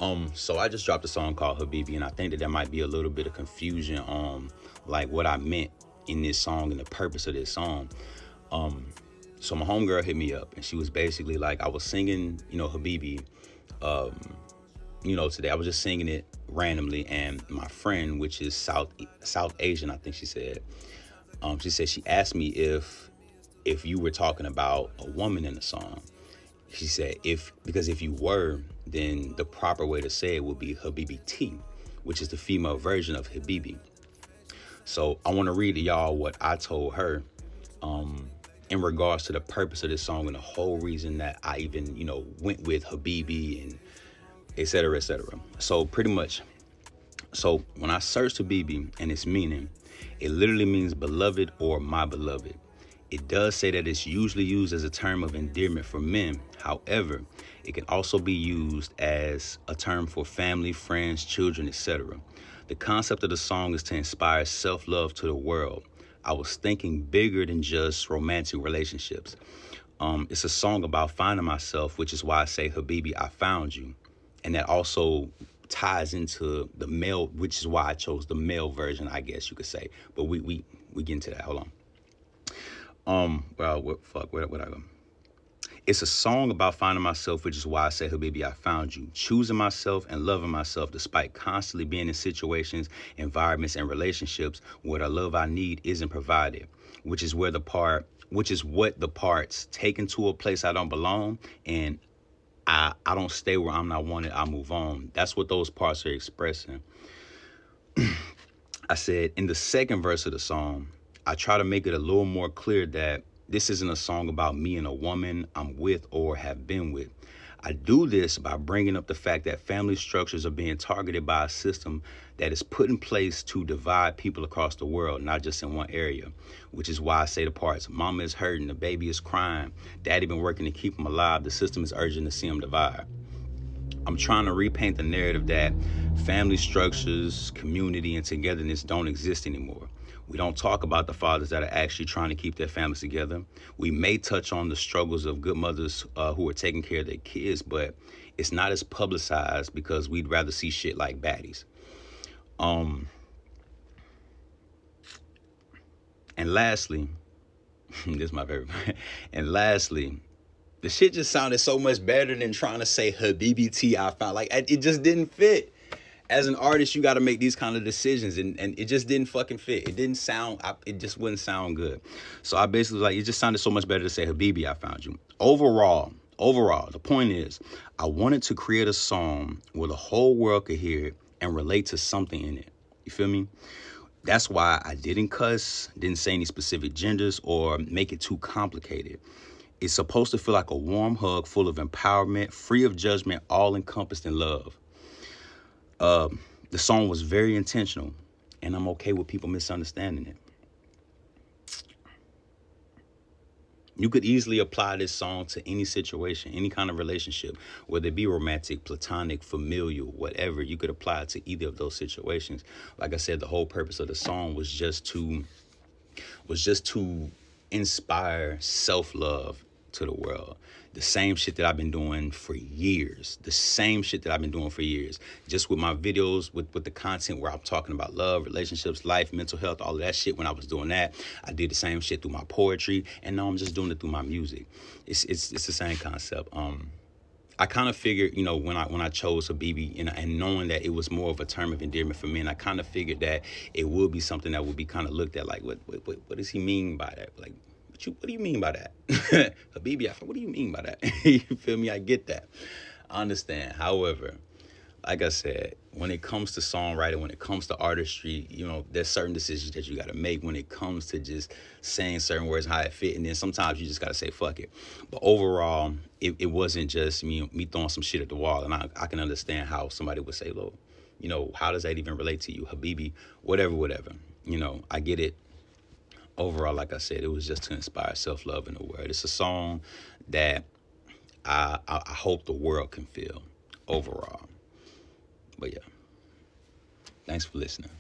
So I just dropped a song called Habibi, and I think that there might be a little bit of confusion on like what I meant in this song and the purpose of this song. Um, so my homegirl hit me up, and she was basically like, I was singing, Habibi, um, today. I was just singing it randomly, and my friend, which is South Asian, I think she said she asked me if you were talking about a woman in the song. She said, because if you were, then the proper way to say it would be Habibi T, which is the female version of Habibi. So I want to read to y'all what I told her in regards to the purpose of this song and the whole reason that I even, went with Habibi and et cetera, et cetera. So pretty much, so when I searched Habibi and its meaning, it literally means beloved or my beloved. It does say that it's usually used as a term of endearment for men. However, it can also be used as a term for family, friends, children, etc. The concept of the song is to inspire self-love to the world. I was thinking bigger than just romantic relationships. It's a song about finding myself, which is why I say, Habibi, I found you. And that also ties into the male, which is why I chose the male version, I guess you could say. But we get into that. Hold on. Where'd I go? It's a song about finding myself, which is why I say, Habibi, I found you. Choosing myself and loving myself despite constantly being in situations, environments, and relationships where the love I need isn't provided, which is what the parts taken to a place I don't belong, and I don't stay where I'm not wanted, I move on. That's what those parts are expressing. I said in the second verse of the song, I try to make it a little more clear that this isn't a song about me and a woman I'm with or have been with. I do this by bringing up the fact that family structures are being targeted by a system that is put in place to divide people across the world, not just in one area, which is why I say the parts, mama is hurting, the baby is crying, daddy been working to keep him alive, the system is urging to see him divide. I'm trying to repaint the narrative that family structures, community, and togetherness don't exist anymore. We don't talk about the fathers that are actually trying to keep their families together. We may touch on the struggles of good mothers who are taking care of their kids, but it's not as publicized because we'd rather see shit like baddies. And lastly, this is my favorite. And lastly, the shit just sounded so much better than trying to say Habibi T. I found like it just didn't fit. As an artist, you got to make these kind of decisions, and it just didn't fucking fit. It didn't sound, it just wouldn't sound good. So I basically was like, it just sounded so much better to say, Habibi, I found you. Overall, the point is, I wanted to create a song where the whole world could hear it and relate to something in it. You feel me? That's why I didn't cuss, didn't say any specific genders, or make it too complicated. It's supposed to feel like a warm hug full of empowerment, free of judgment, all encompassed in love. The song was very intentional, and I'm okay with people misunderstanding it. You could easily apply this song to any situation, any kind of relationship, whether it be romantic, platonic, familial, whatever. You could apply it to either of those situations. Like I said, the whole purpose of the song was just to inspire self-love to the world. The same shit that I've been doing for years. Just with my videos, with the content where I'm talking about love, relationships, life, mental health, all of that shit. When I was doing that, I did the same shit through my poetry, and now I'm just doing it through my music. It's the same concept. I kind of figured, when I chose Habibi, and knowing that it was more of a term of endearment for me, and I kind of figured that it would be something that would be kind of looked at like, what does he mean by that? Like, what do you mean by that? Habibi, what do you mean by that? You feel me? I get that. I understand. However, like I said, when it comes to songwriting, when it comes to artistry, there's certain decisions that you got to make when it comes to just saying certain words, how it fit. And then sometimes you just got to say, fuck it. But overall, it wasn't just me throwing some shit at the wall. And I can understand how somebody would say, look, how does that even relate to you? Habibi, whatever. I get it. Overall, like I said, it was just to inspire self-love in the world. It's a song that I hope the world can feel overall. But yeah, thanks for listening.